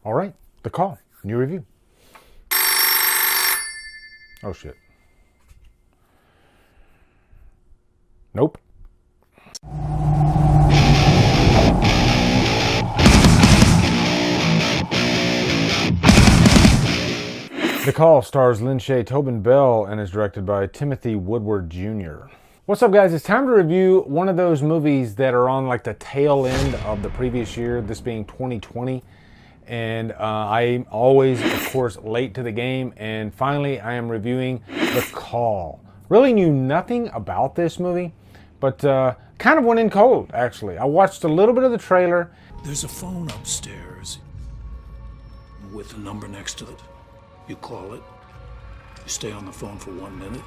All right, The Call, new review. Oh shit. Nope. The Call stars Lin Shaye, Tobin Bell, and is directed by Timothy Woodward Jr. What's up, guys? It's time to review one of those movies that are on like the tail end of the previous year, this being 2020. And I'm always, of course, late to the game. And finally, I am reviewing The Call. Really knew nothing about this movie, but kind of went in cold, actually. I watched a little bit of the trailer. There's a phone upstairs with a number next to it. You call it, you stay on the phone for 1 minute,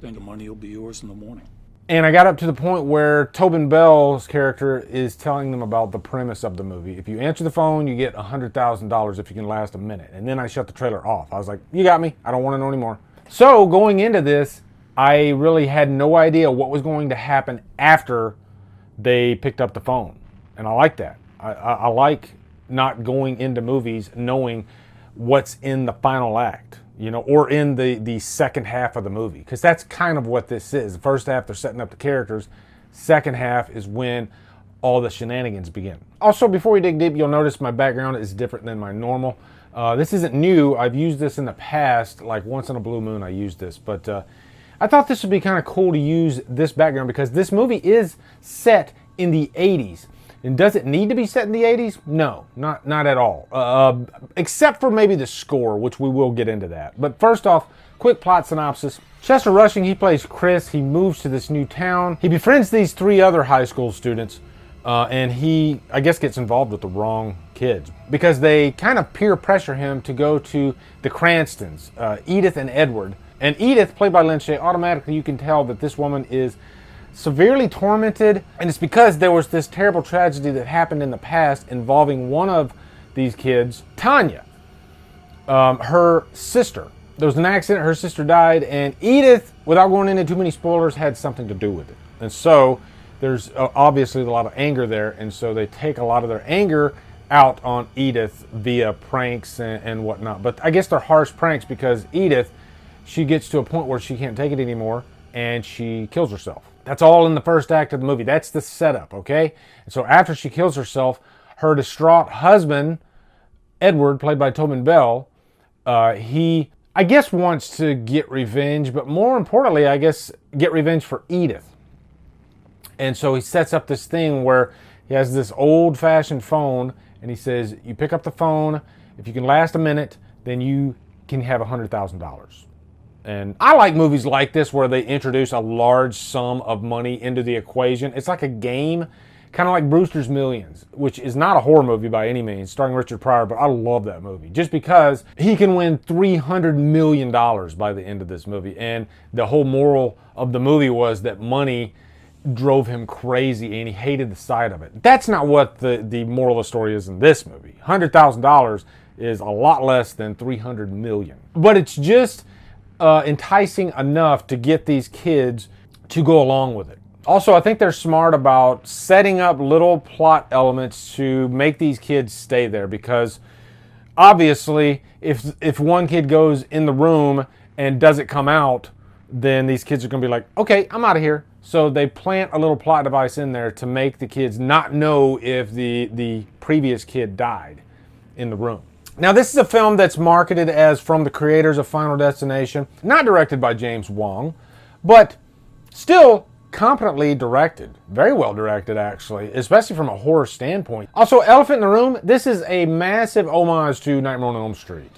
then the money will be yours in the morning. And I got up to the point where Tobin Bell's character is telling them about the premise of the movie. If you answer the phone, you get $100,000 if you can last a minute. And then I shut the trailer off. I was like, you got me. I don't want to know anymore. So going into this, I really had no idea what was going to happen after they picked up the phone. And I like that. I like not going into movies knowing what's in the final act, you know, or in the second half of the movie, because that's kind of what this is. The first half, they're setting up the characters. Second half is when all the shenanigans begin. Also, before we dig deep, you'll notice my background is different than my normal. This isn't new. I've used this in the past, like once in a blue moon I used this, but I thought this would be kind of cool to use this background because this movie is set in the 80s. And does it need to be set in the 80s? No, not at all. Except for maybe the score, which we will get into that. But first off, quick plot synopsis. Chester Rushing, he plays Chris. He moves to this new town. He befriends these 3 other high school students. And he, I guess, gets involved with the wrong kids. Because they kind of peer pressure him to go to the Cranstons, Edith and Edward. And Edith, played by Lin Shaye, automatically you can tell that this woman is severely tormented, and it's because there was this terrible tragedy that happened in the past involving one of these kids, Tanya, her sister. There was an accident, her sister died, and Edith, without going into too many spoilers, had something to do with it. And so there's obviously a lot of anger there, and so they take a lot of their anger out on Edith via pranks and whatnot. But I guess they're harsh pranks because Edith, she gets to a point where she can't take it anymore, and she kills herself. That's all in the first act of the movie. That's the setup, okay? And so after she kills herself, her distraught husband, Edward, played by Tobin Bell, he, I guess, wants to get revenge, but more importantly, I guess, get revenge for Edith. And so he sets up this thing where he has this old-fashioned phone, and he says, you pick up the phone, if you can last a minute, then you can have $100,000. And I like movies like this where they introduce a large sum of money into the equation. It's like a game, kind of like Brewster's Millions, which is not a horror movie by any means, starring Richard Pryor, but I love that movie just because he can win $300 million by the end of this movie. And the whole moral of the movie was that money drove him crazy and he hated the sight of it. That's not what the moral of the story is in this movie. $100,000 is a lot less than $300 million. But it's just enticing enough to get these kids to go along with it. Also, I think they're smart about setting up little plot elements to make these kids stay there because obviously if one kid goes in the room and doesn't come out, then these kids are going to be like, okay, I'm out of here. So they plant a little plot device in there to make the kids not know if the previous kid died in the room. Now, this is a film that's marketed as from the creators of Final Destination, not directed by James Wong, but still competently directed. Very well directed, actually, especially from a horror standpoint. Also, Elephant in the Room, this is a massive homage to Nightmare on Elm Street.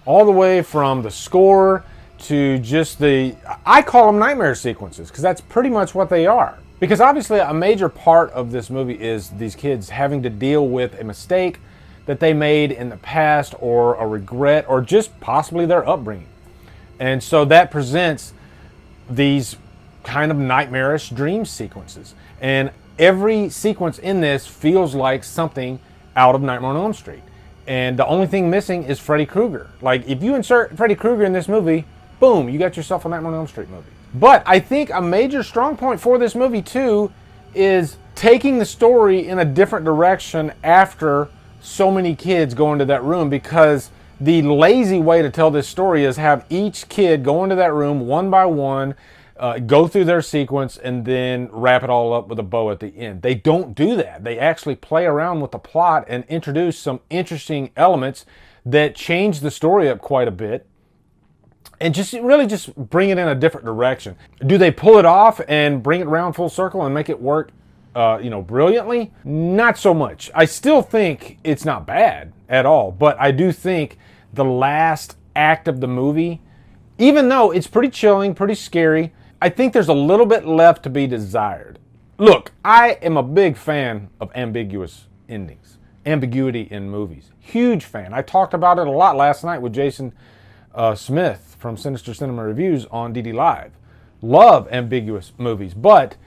All the way from the score to just I call them nightmare sequences, because that's pretty much what they are. Because obviously a major part of this movie is these kids having to deal with a mistake that they made in the past, or a regret, or just possibly their upbringing. And so that presents these kind of nightmarish dream sequences. And every sequence in this feels like something out of Nightmare on Elm Street. And the only thing missing is Freddy Krueger. Like, if you insert Freddy Krueger in this movie, boom, you got yourself a Nightmare on Elm Street movie. But I think a major strong point for this movie, too, is taking the story in a different direction after so many kids go into that room, because the lazy way to tell this story is have each kid go into that room one by one, go through their sequence, and then wrap it all up with a bow at the end. They don't do that. They actually play around with the plot and introduce some interesting elements that change the story up quite a bit, and just really just bring it in a different direction. Do they pull it off and bring it around full circle and make it work brilliantly? Not so much. I still think it's not bad at all, but I do think the last act of the movie, even though it's pretty chilling, pretty scary, I think there's a little bit left to be desired. Look, I am a big fan of ambiguous endings, ambiguity in movies. Huge fan. I talked about it a lot last night with Jason Smith from Sinister Cinema Reviews on DD Live. Love ambiguous movies, but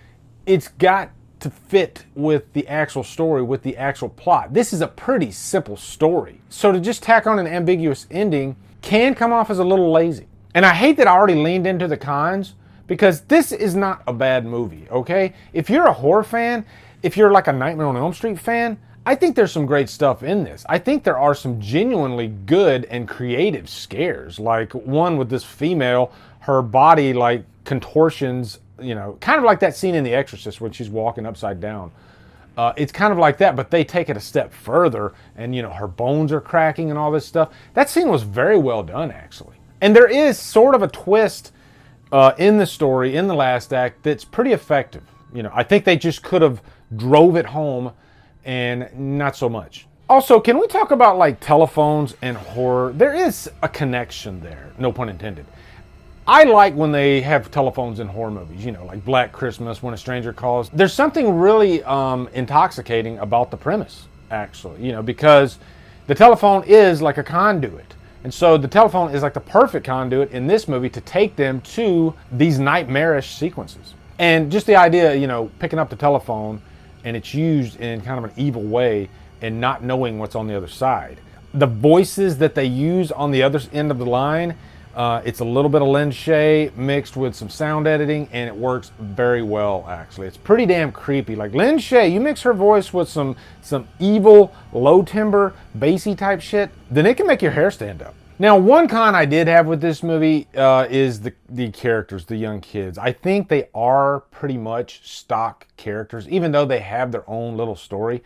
it's got to fit with the actual story, with the actual plot. This is a pretty simple story. So to just tack on an ambiguous ending can come off as a little lazy. And I hate that I already leaned into the cons, because this is not a bad movie, okay? If you're a horror fan, if you're like a Nightmare on Elm Street fan, I think there's some great stuff in this. I think there are some genuinely good and creative scares, like one with this female, her body like contortions, kind of like that scene in The Exorcist when she's walking upside down. It's kind of like that, but they take it a step further, and her bones are cracking and all this stuff. That scene was very well done, actually. And there is sort of a twist in the story, in the last act, that's pretty effective. I think they just could have drove it home, and not so much. Also, can we talk about like telephones and horror? There is a connection there, no pun intended. I like when they have telephones in horror movies, like Black Christmas, When a Stranger Calls. There's something really intoxicating about the premise, actually, because the telephone is like a conduit. And so the telephone is like the perfect conduit in this movie to take them to these nightmarish sequences. And just the idea, picking up the telephone and it's used in kind of an evil way and not knowing what's on the other side. The voices that they use on the other end of the line, it's a little bit of Lin Shaye mixed with some sound editing, and it works very well, actually. It's pretty damn creepy. Like Lin Shaye, you mix her voice with some evil, low timbre, bassy type shit, then it can make your hair stand up. Now, one con I did have with this movie is the characters, the young kids. I think they are pretty much stock characters, even though they have their own little story.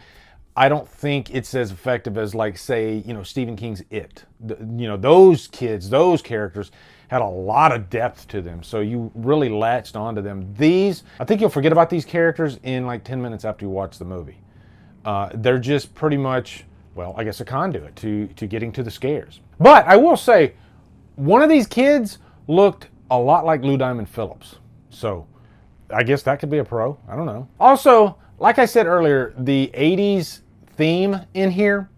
I don't think it's as effective as, like, say, Stephen King's It. Those kids, those characters had a lot of depth to them, so you really latched onto them. These, I think you'll forget about these characters in like 10 minutes after you watch the movie. They're just pretty much, well, I guess a conduit to getting to the scares. But I will say, one of these kids looked a lot like Lou Diamond Phillips. So I guess that could be a pro. I don't know. Also, like I said earlier, the 80s theme in here,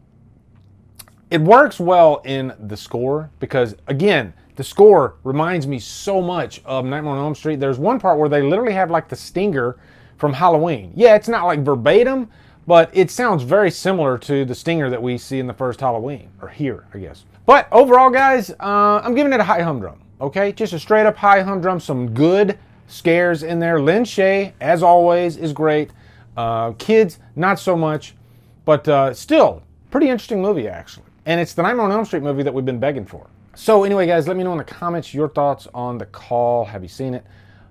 it works well in the score because, again, the score reminds me so much of Nightmare on Elm Street. There's one part where they literally have like the stinger from Halloween. Yeah, it's not like verbatim, but it sounds very similar to the stinger that we see in the first Halloween, or here, I guess. But overall, guys, I'm giving it a high humdrum, okay? Just a straight up high humdrum, some good scares in there. Lin Shaye, as always, is great. Kids, not so much, but still, pretty interesting movie, actually. And it's the Nightmare on Elm Street movie that we've been begging for. So anyway, guys, let me know in the comments your thoughts on The Call. Have you seen it?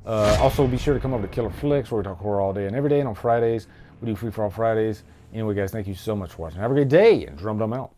Also, be sure to come over to Killer Flicks, where we talk horror all day and every day. And on Fridays, we do Free For All Fridays. Anyway, guys, thank you so much for watching. Have a great day, and Drumdum out.